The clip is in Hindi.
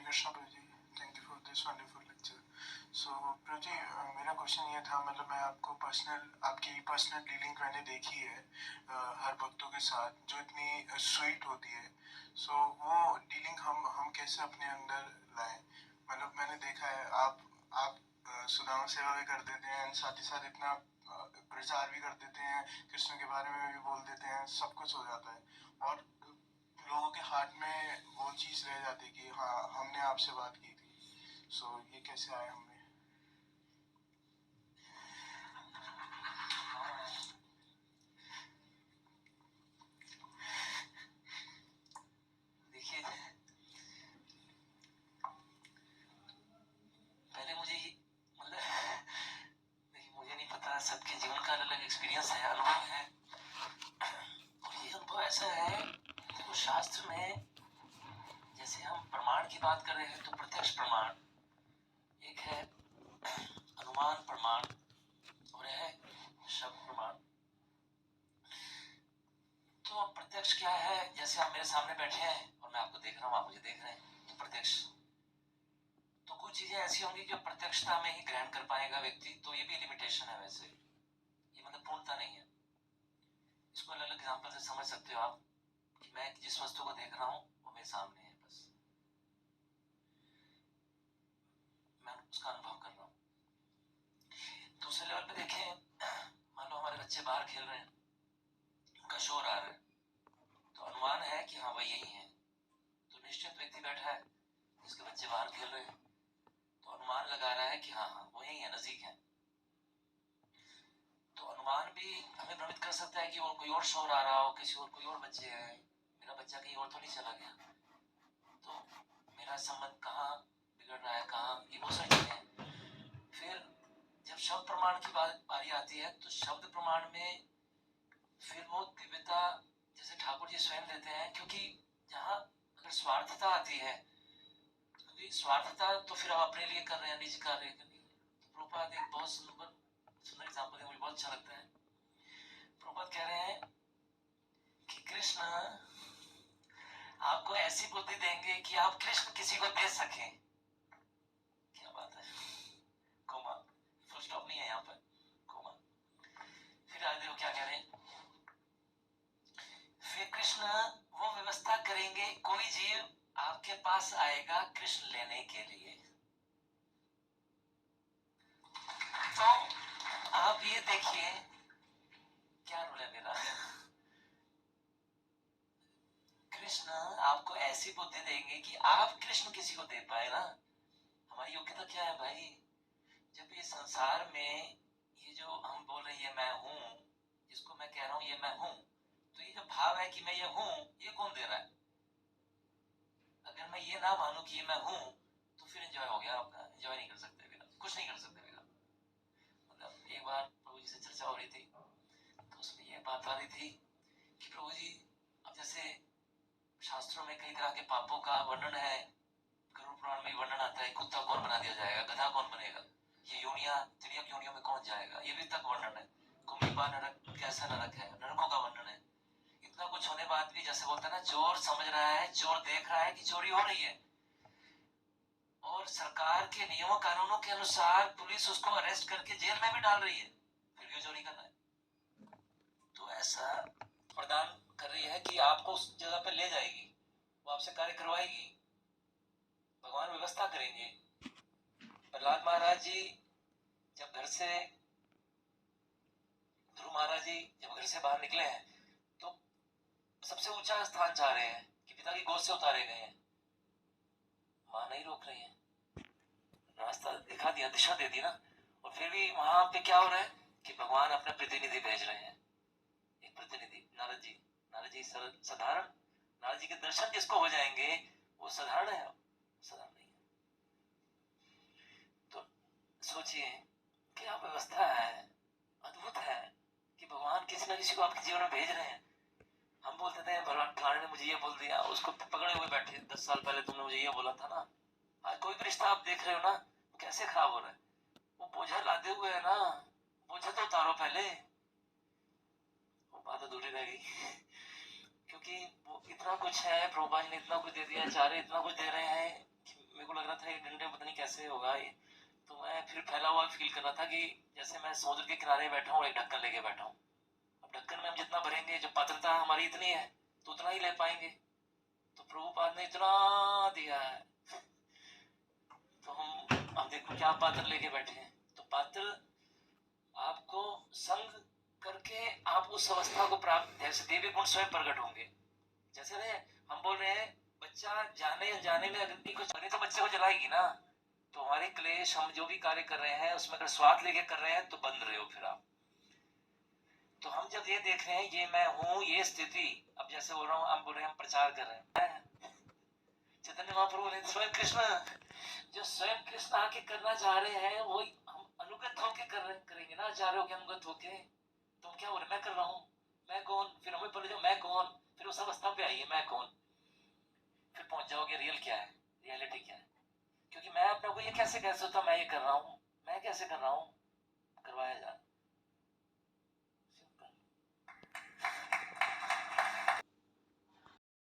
कृष्णा प्रभु जी, thank you for this wonderful lecture. So प्रभु जी, मेरा क्वेश्चन ये था, मतलब मैं आपको आपकी पर्सनल डीलिंग मैंने देखी है हर भक्तों के साथ, जो इतनी स्वीट होती है। सो वो डीलिंग हम कैसे अपने अंदर लाएं? मतलब मैंने देखा है आप सुदामा सेवा भी कर देते हैं, साथ ही साथ इतना प्रचार भी कर देते हैं, कृष्ण के बारे में भी बोल देते हैं, सब कुछ हो जाता है, और लोगों के हार्ट में वो चीज रह जाती कि हाँ, हमने आपसे बात की थी। सो ये कैसे आए हमें? देखिए, पहले मुझे मतलब देखिए, मुझे नहीं पता, सबके जीवन का अलग एक्सपीरियंस है, अनुभव है। और ये अनुभव ऐसा है, देखो शास्त्र में जैसे हम प्रमाण की बात कर रहे हैं, तो प्रत्यक्ष प्रमाण एक है, अनुमान प्रमाण और है शब्द प्रमाण। तो प्रत्यक्ष क्या है? जैसे आप मेरे सामने बैठे हैं और मैं आपको देख रहा हूँ, आप मुझे देख रहे हैं, तो प्रत्यक्ष। तो कुछ चीजें ऐसी होंगी जो प्रत्यक्षता में ही ग्रहण कर पाएगा व्यक्ति, तो ये भी लिमिटेशन है। वैसे ये मतलब पूर्णता नहीं है। इसको अलग अलग एग्जाम्पल से समझ सकते हो आप, कि मैं जिस वस्तु को देख रहा हूँ वो मेरे सामने है, बस मैं उसका अनुभव कर रहा हूँ। दूसरे लेवल पे देखें, मान लो हमारे बच्चे बाहर खेल रहे हैं, उनका शोर आ रहा है, तो अनुमान है कि हाँ भाई यही है। तो निश्चित व्यक्ति बैठा है जिसके बच्चे बाहर खेल रहे हैं, तो अनुमान लगा रहा है कि हाँ हाँ वो यही है, नजदीक है। तो अनुमान भी हमें भ्रमित कर सकता है कि और कोई और शोर आ रहा हो, किसी और कोई और बच्चे हैं, मेरा बच्चा कहीं और तो नहीं चला गया, तो मेरा संबंध कहाँ बिगड़ रहा है, कहाँ, ये बहुत सारी चीजें हैं। फिर जब शब्द प्रमाण की बारी आती है, तो शब्द प्रमाण में फिर वो दिव्यता जैसे ठाकुर जी स्वयं देते हैं, क्योंकि जहाँ अगर स्वार्थता आती है, क्योंकि स्वार्थता तो फिर आप अपने लिए कर रहे हैं, निजी कार्य के लिए। तो प्रभुपाद एक बहुत सुंदर एग्जाम्पल है, मुझे बहुत अच्छा लगता है। प्रभुपाद कह रहे हैं कि कृष्ण आपको ऐसी बुद्धि देंगे कि आप कृष्ण किसी को दे सकें। क्या बात है, कोमा, फुल स्टॉप नहीं है यहाँ पर, कोमा। फिर आगे वो क्या कह रहे हैं, फिर कृष्ण वो व्यवस्था करेंगे, कोई जीव आपके पास आएगा कृष्ण लेने के लिए। तो आप ये देखिए क्या रोल है मेरा। कृष्ण आपको ऐसी बुद्धि देंगे कि आप कृष्ण किसी को दे पाए ना। हमारी योग्यता क्या है भाई? जब ये संसार में ये जो हम बोल रहे हैं मैं हूं, जिसको मैं कह रहा हूं ये मैं हूं, तो ये जो भाव है कि मैं ये हूं, ये कौन दे रहा है? अगर मैं ये ना मानूं कि ये मैं हूं, तो फिर एंजॉय हो गया आपका। एंजॉय नहीं कर सकते बिना, कुछ नहीं कर सकते बिना। मतलब एक बार प्रभु जी से चर्चा हो रही थी, तो उसमें ये बात आ रही थी कि प्रभु जी, अब जैसे शास्त्रों में कई तरह के पापों का वर्णन है, गरुड़ पुराण में वर्णन आता है, कुत्ता कौन बना दिया जाएगा, गधा कौन बनेगा, ये योनिया चिड़िया की योनियों में कौन जाएगा, ये भी तक वर्णन है। कुंभीपाल नरक कैसा नरक है, नरकों का वर्णन है। इतना कुछ होने बाद भी, जैसे बोलता है ना, चोर समझ रहा है, चोर देख रहा है कि चोरी हो रही है, और सरकार के नियमों कानूनों के अनुसार पुलिस उसको अरेस्ट करके जेल में भी डाल रही है, फिर भी चोरी कर रहा है। तो ऐसा प्रदान कर रही है कि आपको उस जगह पर ले जाएगी, वो आपसे कार्य करवाएगी, भगवान व्यवस्था करेंगे। प्रहलाद महाराज जी जब घर से, ध्रुव महाराज जी जब घर से बाहर निकले हैं, तो सबसे ऊंचा स्थान जा रहे हैं कि पिता की गोद से उतारे गए हैं, मां नहीं रोक रही है, रास्ता दिखा दिया, दिशा दे दी ना। और फिर भी वहां पे क्या हो रहा है कि भगवान अपने प्रतिनिधि भेज रहे हैं, एक प्रतिनिधि नारद जी। नारद जी साधारण, नारद जी के दर्शन जिसको हो जाएंगे वो साधारण है, साधारण नहीं है। तो सोचिए क्या व्यवस्था है, अद्भुत है कि भगवान किसी न किसी को आपके जीवन में भेज रहे हैं। हम बोलते थे भगवान फलाने ने मुझे ये बोल दिया, उसको पकड़े हुए बैठे, 10 साल पहले तुमने मुझे ये बोला था ना। आज कोई भी रिश्ता आप देख रहे हो ना, वो कैसे खराब हो रहा है, वो बोझा लादे हुए है ना, बोझा तो उतारो पहले, वो बात अधूरी रह गई। क्योंकि वो इतना कुछ है, प्रभुपाद ने इतना कुछ दे दिया, आचार्य इतना कुछ दे रहे हैं कि मेरे लग रहा था ये डंडे पता नहीं कैसे होगा ये, तो मैं फिर फैला हुआ फील कर रहा था कि जैसे मैं समुद्र के किनारे बैठा हूँ और एक ढक्कन लेके बैठा हूँ। अब ढक्कन में हम जितना भरेंगे, जब पात्रता हमारी इतनी है तो उतना ही ले पाएंगे। तो प्रभुपाद ने इतना दिया है, तो हम देखो क्या पात्र लेके बैठे हैं। तो पात्र आपको संग करके आप उस अवस्था को प्राप्त, जैसे देवी गुण स्वयं प्रकट होंगे। जैसे ने हम बोल रहे हैं बच्चा जाने अनजाने में अग्नि को चले तो बच्चे को जलाएगी ना। तो हमारे क्लेश, हम जो भी कार्य कर रहे हैं उसमें अगर स्वार्थ लेके कर रहे हैं तो बंद रहे हो फिर आप। तो हम जब ये देख रहे हैं ये मैं हूँ, ये स्थिति, अब जैसे बोल रहा हूँ, हम बोल रहे हैं हम प्रचार कर रहे हैं, चैतन्य महाप्रभु ने स्वयं कृष्ण, जो स्वयं कृष्ण आके करना चाह रहे हैं वो हम अनुगत होके करेंगे ना, आचार्यों के अनुगत होके। तुम क्या बोल रहे, मैं कर रहा हूँ, मैं कौन, फिर हमें बोले जो मैं कौन, फिर उस अवस्था पे आइए मैं कौन, फिर पहुंच जाओगे रियल क्या है, रियलिटी क्या है। क्योंकि मैं अपने को ये कैसे कह सकता मैं ये कर रहा हूँ, मैं कैसे कर रहा हूँ,